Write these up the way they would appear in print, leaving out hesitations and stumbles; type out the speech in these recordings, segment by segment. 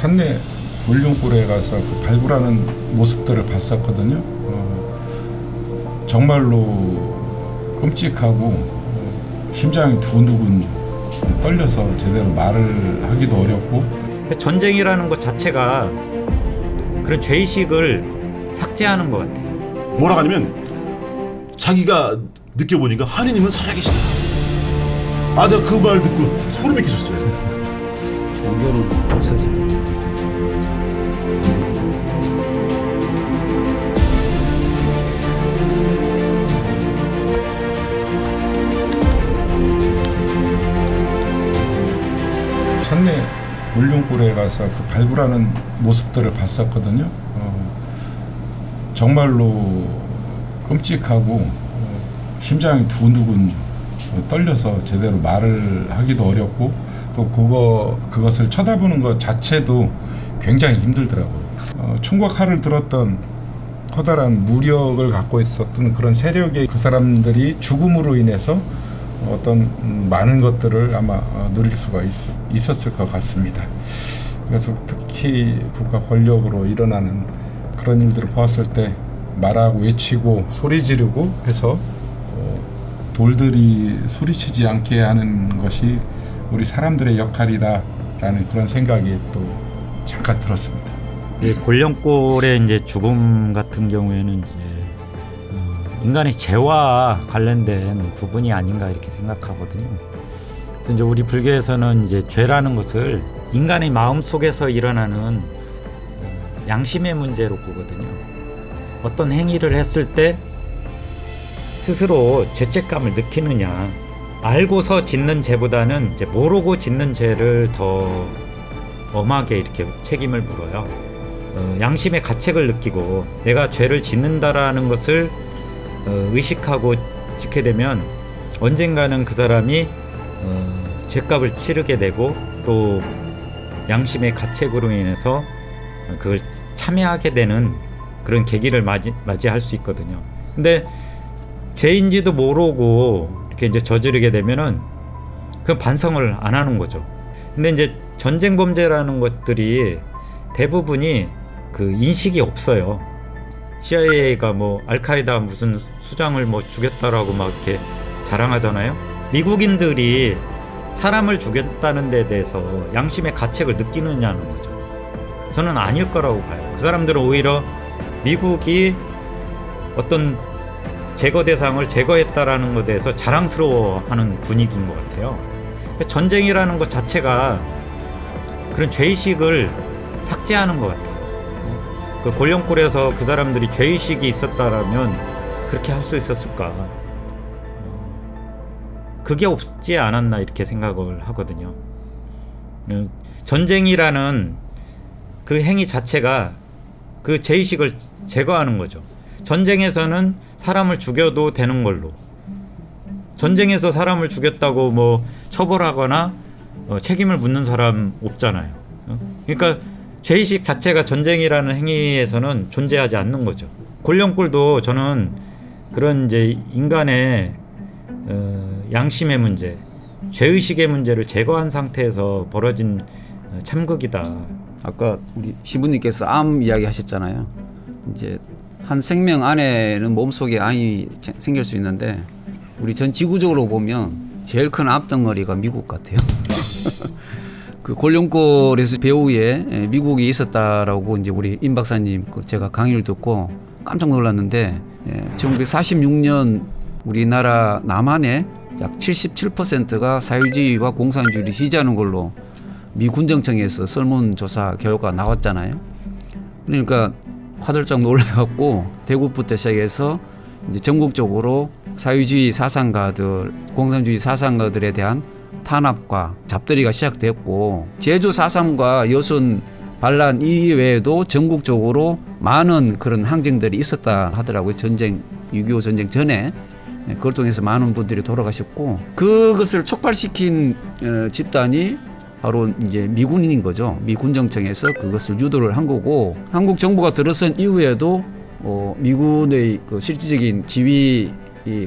산내 울릉골에 가서 그 발굴하는 모습들을 봤었거든요. 정말로 끔찍하고 심장이 두근두근 떨려서 제대로 말을 하기도 어렵고. 전쟁이라는 것 자체가 그런 죄의식을 삭제하는 것 같아요. 뭐라 하냐면 자기가 느껴보니까 하느님은 살아계시다. 아, 내가 그 말 듣고 소름이 끼쳤어요. 종교는 없어지네. 산내 울릉골에 가서 그 발굴하는 모습들을 봤었거든요. 정말로 끔찍하고 심장이 두근두근 떨려서 제대로 말을 하기도 어렵고, 또 그것을 쳐다보는 것 자체도 굉장히 힘들더라고요. 총과 칼을 들었던 커다란 무력을 갖고 있었던 그런 세력의 그 사람들이 죽음으로 인해서 어떤 많은 것들을 아마 누릴 수가 있었을 것 같습니다. 그래서 특히 국가 권력으로 일어나는 그런 일들을 보았을 때 말하고 외치고 소리 지르고 해서 돌들이 소리치지 않게 하는 것이 우리 사람들의 역할이라는 그런 생각이 또 잠깐 들었습니다. 골룡골의 이제 죽음 같은 경우에는 이제 인간의 죄와 관련된 부분이 아닌가 이렇게 생각하거든요. 그래서 이제 우리 불교에서는 이제 죄라는 것을 인간의 마음 속에서 일어나는 양심의 문제로 보거든요. 어떤 행위를 했을 때 스스로 죄책감을 느끼느냐, 알고서 짓는 죄보다는 이제 모르고 짓는 죄를 더 엄하게 이렇게 책임을 물어요. 양심의 가책을 느끼고 내가 죄를 짓는다라는 것을 의식하고 짓게 되면 언젠가는 그 사람이 죄값을 치르게 되고 또 양심의 가책으로 인해서 그걸 참여하게 되는 그런 계기를 맞이할 수 있거든요. 근데 죄인지도 모르고 이렇게 이제 저지르게 되면은 그 반성을 안 하는 거죠. 근데 이제 전쟁 범죄라는 것들이 대부분이 그 인식이 없어요. CIA가 뭐 알카에다 무슨 수장을 뭐 죽였다라고 막 이렇게 자랑하잖아요. 미국인들이 사람을 죽였다는 데 대해서 양심의 가책을 느끼느냐는 거죠. 저는 아닐 거라고 봐요. 그 사람들은 오히려 미국이 어떤 제거 대상을 제거했다라는 것에 대해서 자랑스러워하는 분위기인 것 같아요. 전쟁이라는 것 자체가 그런 죄의식을 삭제하는 것 같아요. 그 골룡골에서 그 사람들이 죄의식이 있었다라면 그렇게 할 수 있었을까? 그게 없지 않았나 이렇게 생각을 하거든요. 전쟁이라는 그 행위 자체가 그 죄의식을 제거하는 거죠. 전쟁에서는 사람을 죽여도 되는 걸로, 전쟁에서 사람을 죽였다고 뭐 처벌하거나 책임을 묻는 사람 없잖아요. 그러니까 죄의식 자체가 전쟁이라는 행위에서는 존재하지 않는 거죠. 골룡골도 저는 그런 이제 인간의 양심의 문제, 죄의식의 문제를 제거한 상태에서 벌어진 참극이다. 아까 우리 시부님께서 암 이야기 하셨잖아요. 이제 한 생명 안에는 몸속에 암이 생길 수 있는데 우리 전 지구적으로 보면 제일 큰 암덩어리가 미국 같아요. 그 골룡골에서 배후에 미국이 있었다라고 이제 우리 임 박사님 제가 강의를 듣고 깜짝 놀랐는데, 1946년 우리나라 남한의 약 77%가 사회주의와 공산주의를 지지하는 걸로 미 군정청에서 설문조사 결과 나왔잖아요. 그러니까 화들짝 놀라갖고 대구부터 시작해서 이제 전국적으로 사회주의 사상가들, 공산주의 사상가들에 대한 탄압과 잡들이가 시작됐고, 제주 4.3과 여순 반란 이외에도 전국적으로 많은 그런 항쟁들이 있었다 하더라고요. 전쟁, 6.25 전쟁 전에. 그걸 통해서 많은 분들이 돌아가셨고, 그것을 촉발시킨 집단이 바로 이제 미군인 거죠. 미군정청에서 그것을 유도를 한 거고, 한국 정부가 들어선 이후에도 미군의 그 실질적인 지휘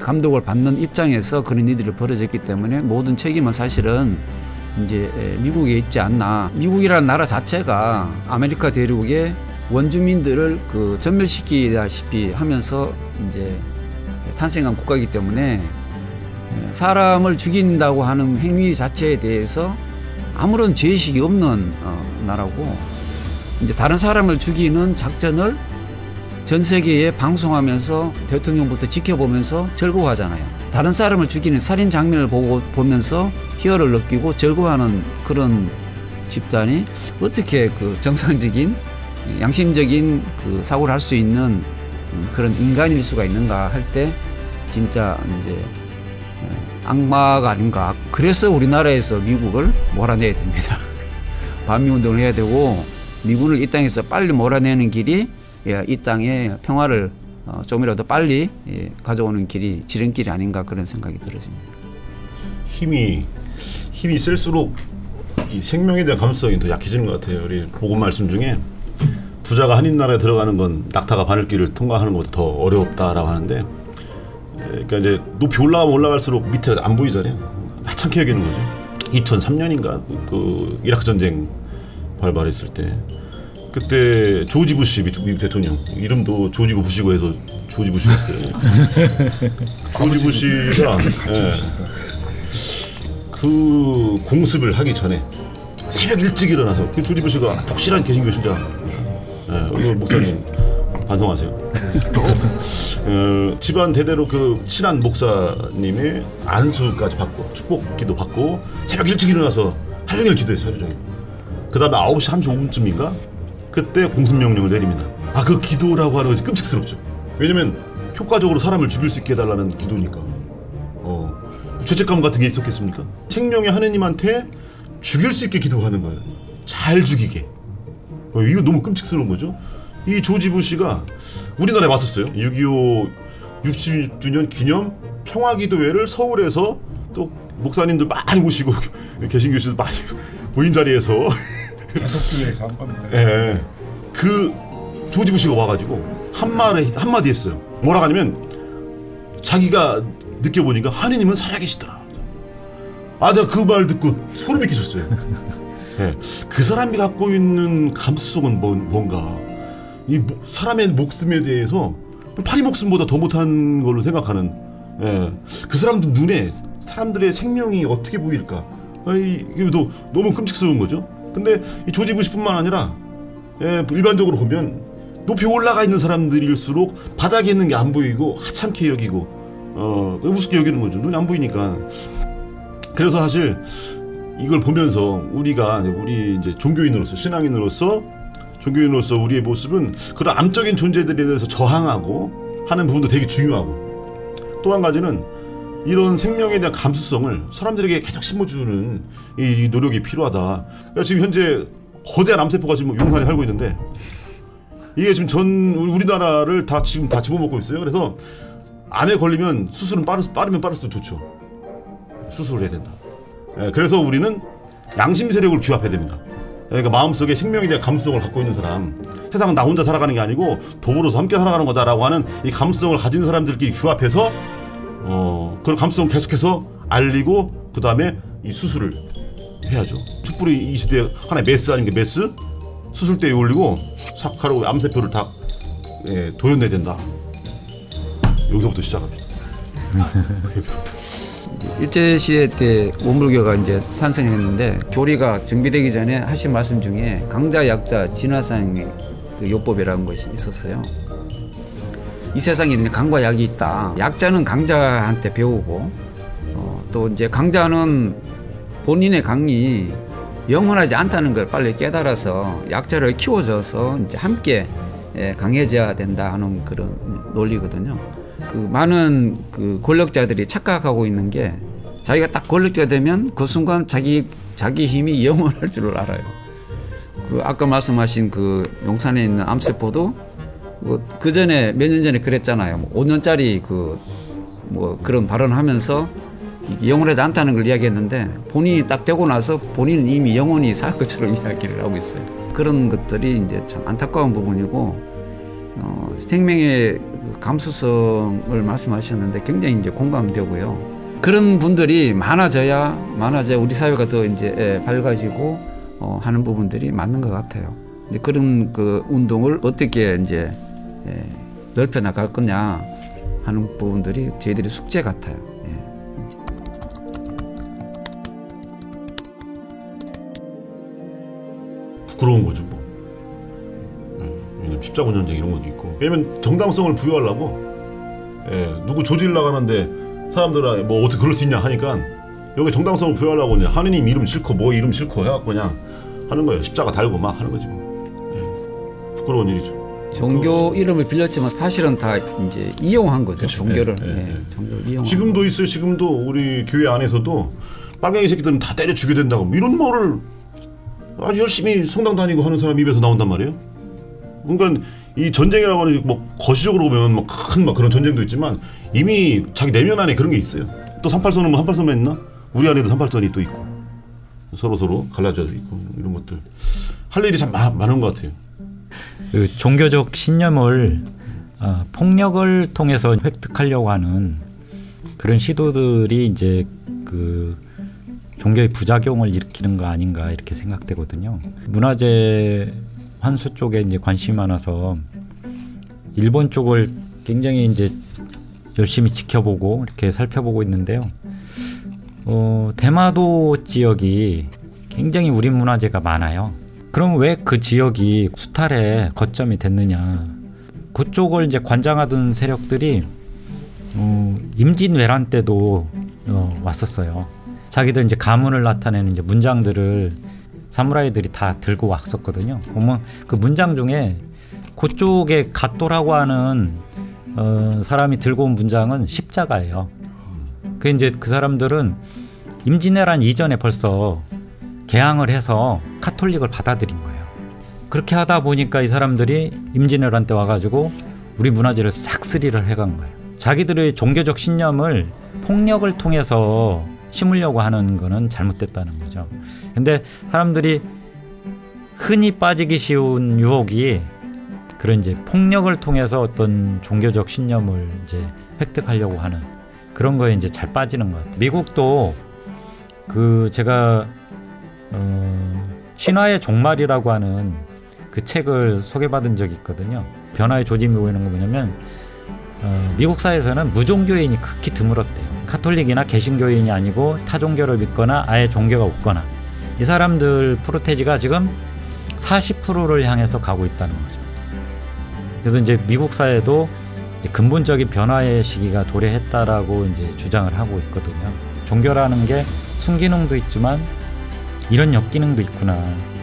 감독을 받는 입장에서 그런 일들이 벌어졌기 때문에 모든 책임은 사실은 이제 미국에 있지 않나. 미국이라는 나라 자체가 아메리카 대륙의 원주민들을 그 전멸시키다시피 하면서 이제 탄생한 국가이기 때문에 사람을 죽인다고 하는 행위 자체에 대해서 아무런 죄의식이 없는 나라고, 이제 다른 사람을 죽이는 작전을 전 세계에 방송하면서 대통령부터 지켜보면서 즐거워하잖아요. 다른 사람을 죽이는 살인 장면을 보면서 희열을 느끼고 즐거워하는 그런 집단이 어떻게 그 정상적인 양심적인 그 사고를 할 수 있는 그런 인간일 수가 있는가 할 때 진짜 이제 악마가 아닌가. 그래서 우리나라에서 미국을 몰아내야 됩니다. 반미운동을 해야 되고 미군을 이 땅에서 빨리 몰아내는 길이 이 땅의 평화를 좀이라도 빨리 가져오는 길이 지름길이 아닌가 그런 생각이 들어집니다. 힘이 셀수록 이 생명에 대한 감수성이 더 약해지는 것 같아요. 우리 복음 말씀 중에 부자가 한 입나라에 들어가는 건 낙타가 바늘길을 통과하는 것보다 더 어렵다라고 하는데, 그러니까 이제 높이 올라가면 올라갈수록 밑에 안 보이잖아요. 하찮게 여기는 거죠. 2003년인가 그 이라크 전쟁 발발했을 때, 그때 조지 부시 미국 대통령, 이름도 조지고 부시고 해서 조지 부시였어요. 조지 부시가 그 공습을 하기 전에 새벽 일찍 일어나서, 그 조지 부시가 독실한 개신교 신자, 오늘 목사님 반성하세요. 집안 대대로 그 친한 목사님의 안수까지 받고 축복기도 받고 새벽 일찍 일어나서 하루 종일 기도했어요. 하루 종일. 그 다음에 9시 35분쯤인가 그때 공습명령을 내립니다. 그 기도라고 하는 것이 끔찍스럽죠. 왜냐면 효과적으로 사람을 죽일 수 있게 해달라는 기도니까. 죄책감 같은 게 있었겠습니까? 생명의 하느님한테 죽일 수 있게 기도하는 거예요. 잘 죽이게. 이거 너무 끔찍스러운 거죠. 이 조지 부시가 우리나라에 왔었어요. 6.25 60주년 기념 평화기도회를 서울에서 또 목사님들 많이 모시고 개신교실도 많이 모인 자리에서 개석교회에서 한 겁니다. 그 조지 부시가 와가지고 한마디 했어요. 뭐라고 하냐면 자기가 느껴보니까 하느님은 살아계시더라. 내가 그 말 듣고 소름이 끼쳤어요. 그 사람이 갖고 있는 감수성은 뭔가, 이 사람의 목숨에 대해서 파리 목숨보다 더 못한 걸로 생각하는, 그 사람들 눈에 사람들의 생명이 어떻게 보일까. 이게 너무 끔찍스러운 거죠. 근데 이 조지 부시뿐만 아니라 일반적으로 보면 높이 올라가 있는 사람들일수록 바닥에 있는 게 안 보이고 하찮게 여기고 우습게 여기는 거죠. 눈이 안 보이니까. 그래서 사실 이걸 보면서 우리 이제 종교인으로서, 신앙인으로서 우리의 모습은 그런 암적인 존재들에 대해서 저항하고 하는 부분도 되게 중요하고, 또 한 가지는 이런 생명에 대한 감수성을 사람들에게 계속 심어주는 이 노력이 필요하다. 그러니까 지금 현재 거대한 암세포가 지금 용산에 살고 있는데, 이게 지금 우리나라를 지금 다 집어먹고 있어요. 그래서 암에 걸리면 수술은 빠르면 빠를수록 좋죠. 수술을 해야 된다. 그래서 우리는 양심 세력을 규합해야 됩니다. 그러니까 마음속에 생명에 대한 감수성을 갖고 있는 사람, 세상은 나 혼자 살아가는 게 아니고 더불어서 함께 살아가는 거다라고 하는 이 감수성을 가진 사람들끼리 규합해서 그런 감수성을 계속해서 알리고, 그 다음에 이 수술을 해야죠. 촛불이 이 시대에 하나의 메스 아닌 게 메스? 수술대에 올리고 싹 하라고 암세포를 다 도려내야 된다. 여기서부터 시작합니다. 일제시대 때 원불교가 이제 탄생했는데, 교리가 정비되기 전에 하신 말씀 중에 강자 약자 진화상의 그 요법이라는 것이 있었어요. 이 세상에 강과 약이 있다. 약자는 강자한테 배우고, 또 이제 강자는 본인의 강이 영원하지 않다는 걸 빨리 깨달아서 약자를 키워줘서 이제 함께 강해져야 된다 하는 그런 논리거든요. 그 많은 그 권력자들이 착각하고 있는 게, 자기가 딱 권력자가 되면 그 순간 자기 힘이 영원할 줄을 알아요. 그 아까 말씀하신 그 용산에 있는 암세포도 그 전에 몇 년 전에 그랬잖아요. 5년짜리 그런 발언하면서 영원하지 않다는 걸 이야기했는데, 본인이 딱 되고 나서 본인은 이미 영원히 살 것처럼 이야기를 하고 있어요. 그런 것들이 이제 참 안타까운 부분이고, 생명의 감수성을 말씀하셨는데 굉장히 이제 공감되고요. 그런 분들이 많아져야 우리 사회가 더 이제 밝아지고 하는 부분들이 맞는 것 같아요. 근데 그런 그 운동을 어떻게 이제 넓혀 나갈 거냐 하는 부분들이 저희들의 숙제 같아요. 부끄러운 거죠 뭐. 왜냐면 십자군 전쟁 이런 것도 있고. 왜냐면 정당성을 부여하려고 누구 조질 나가는데 사람들아 뭐 어떻게 그럴 수 있냐 하니까 여기 정당성을 부여하려고 그냥 하느님 이름 싫고 뭐 이름 싫고 해갖고 그냥 하는 거예요. 십자가 달고 막 하는 거지 뭐. 부끄러운 일이죠. 종교 이름을 빌렸지만 사실은 다 이제 이용한 거죠. 그쵸, 종교를. 종교를 이용한. 지금도 있어요. 지금도 우리 교회 안에서도 빨갱이 새끼들은 다 때려 죽여야 된다고 뭐 이런 말을 아주 열심히 성당 다니고 하는 사람 입에서 나온단 말이에요. 그러니까 이 전쟁이라고 하는 뭐 거시적으로 보면 뭐 큰 막 그런 전쟁도 있지만 이미 자기 내면 안에 그런 게 있어요. 또 38선은 뭐 38선만 있나? 우리 안에도 38선이 또 있고 서로 갈라져 있고 이런 것들 할 일이 참 많은 것 같아요. 그 종교적 신념을 폭력을 통해서 획득하려고 하는 그런 시도들이 이제 그 종교의 부작용을 일으키는 거 아닌가 이렇게 생각되거든요. 문화재 환수 쪽에 이제 관심이 많아서 일본 쪽을 굉장히 이제 열심히 지켜보고 이렇게 살펴보고 있는데요. 대마도 지역이 굉장히 우리 문화재가 많아요. 그럼 왜 그 지역이 수탈의 거점이 됐느냐? 그쪽을 이제 관장하던 세력들이 임진왜란 때도 왔었어요. 자기들 이제 가문을 나타내는 이제 문장들을 사무라이들이 다 들고 왔었거든요. 보면 그 문장 중에 그쪽에 갓도라고 하는 사람이 들고 온 문장은 십자가예요. 그 이제 그 사람들은 임진왜란 이전에 벌써 개항을 해서 카톨릭을 받아들인 거예요. 그렇게 하다 보니까 이 사람들이 임진왜란 때 와가지고 우리 문화재를 싹 스리를 해간 거예요. 자기들의 종교적 신념을 폭력을 통해서 심으려고 하는 거는 잘못됐다는 거죠. 근데 사람들이 흔히 빠지기 쉬운 유혹이 그런 이제 폭력을 통해서 어떤 종교적 신념을 이제 획득하려고 하는 그런 거에 이제 잘 빠지는 것 같아요. 미국도 그 제가 신화의 종말이라고 하는 그 책을 소개받은 적이 있거든요. 변화의 조짐이 보이는 거 뭐냐면 미국 사회에서는 무종교인이 극히 드물었대요. 카톨릭이나 개신교인이 아니고 타 종교를 믿거나 아예 종교가 없거나 이 사람들 프로테지가 지금 40%를 향해서 가고 있다는 거죠. 그래서 이제 미국 사회도 이제 근본적인 변화의 시기가 도래했다라고 이제 주장을 하고 있거든요. 종교라는 게 순기능도 있지만 이런 역기능도 있구나.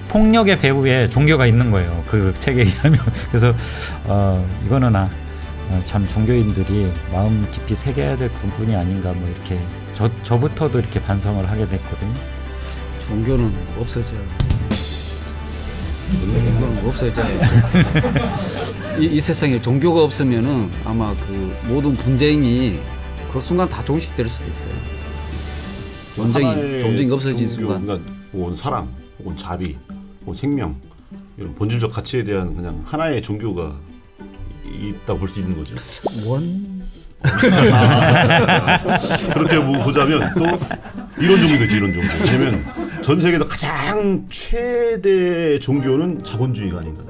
폭력의 배후에 종교가 있는 거예요. 그 책에 의하면. 그래서 이거는 참 종교인들이 마음 깊이 새겨야 될 부분이 아닌가 뭐 이렇게 저부터도 이렇게 반성을 하게 됐거든요. 종교는 없어져요. 종교는 없어져요. 이 세상에 종교가 없으면은 아마 그 모든 분쟁이 그 순간 다 종식될 수도 있어요. 전쟁이 없어진 순간. 그러니까 혹은 사랑, 혹은 자비, 혹은 생명 이런 본질적 가치에 대한 그냥 하나의 종교가 있다고 볼 수 있는 거죠. 원? 그렇게 보자면 또 이런 종교도 있죠. 이런 종교. 왜냐면 전 세계에서 가장 최대 종교는 자본주의가 아닌가.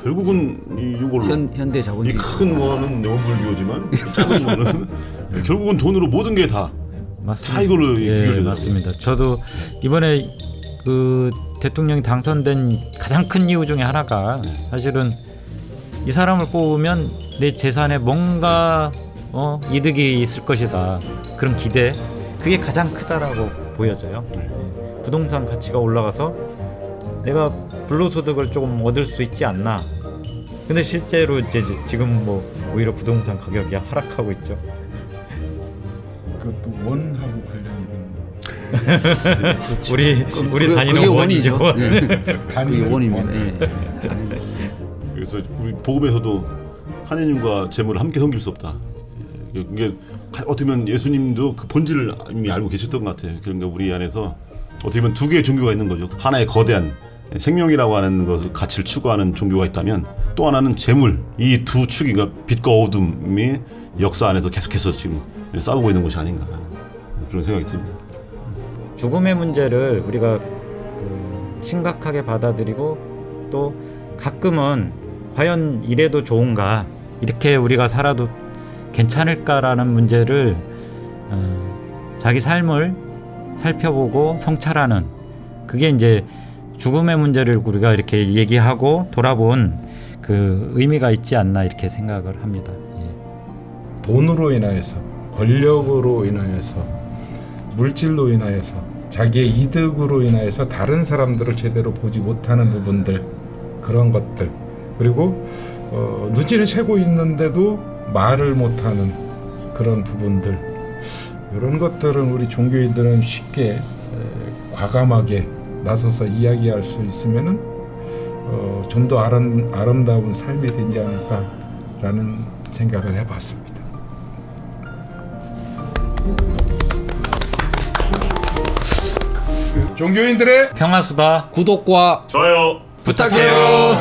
결국은 이걸로 현대 자본주의. 이 큰 거는 원불교지만 작은 거는 결국은 돈으로 모든 게 다. 맞습니다. 다 이걸로 예, 맞습니다. 저도 이번에 그 대통령이 당선된 가장 큰 이유 중에 하나가 사실은 이 사람을 뽑으면 내 재산에 뭔가 이득이 있을 것이다. 그런 기대, 그게 가장 크다라고 보여져요. 부동산 가치가 올라가서 내가 불로소득을 조금 얻을 수 있지 않나. 근데 실제로 이제 지금 뭐 오히려 부동산 가격이 하락하고 있죠. 그것도 원하고 관련이 우리 다니는 원이죠. 그게 원입니다. 그래서 우리 복음에서도 하느님과 재물을 함께 섬길 수 없다. 이게 어떻게 보면 예수님도 그 본질을 이미 알고 계셨던 것 같아요. 그러니까 우리 안에서 어떻게 보면 두 개의 종교가 있는 거죠. 하나의 거대한 생명이라고 하는 것을 가치를 추구하는 종교가 있다면 또 하나는 재물. 이 두 축이 빛과 어둠이 역사 안에서 계속해서 지금 싸우고 있는 것이 아닌가. 그런 생각이 듭니다. 죽음의 문제를 우리가 심각하게 받아들이고 또 가끔은 과연 이래도 좋은가, 이렇게 우리가 살아도 괜찮을까라는 문제를 자기 삶을 살펴보고 성찰하는, 그게 이제 죽음의 문제를 우리가 이렇게 얘기하고 돌아본 그 의미가 있지 않나 이렇게 생각을 합니다. 예. 돈으로 인하여서, 권력으로 인하여서, 물질로 인하여서, 자기의 이득으로 인하여서 다른 사람들을 제대로 보지 못하는 부분들, 그런 것들, 그리고 눈치는 채고 있는데도 말을 못하는 그런 부분들, 이런 것들은 우리 종교인들은 쉽게 과감하게 나서서 이야기할 수 있으면은 좀 더 아름다운 삶이 되지 않을까라는 생각을 해봤습니다. 종교인들의 평화수다 구독과 좋아요 부탁해요.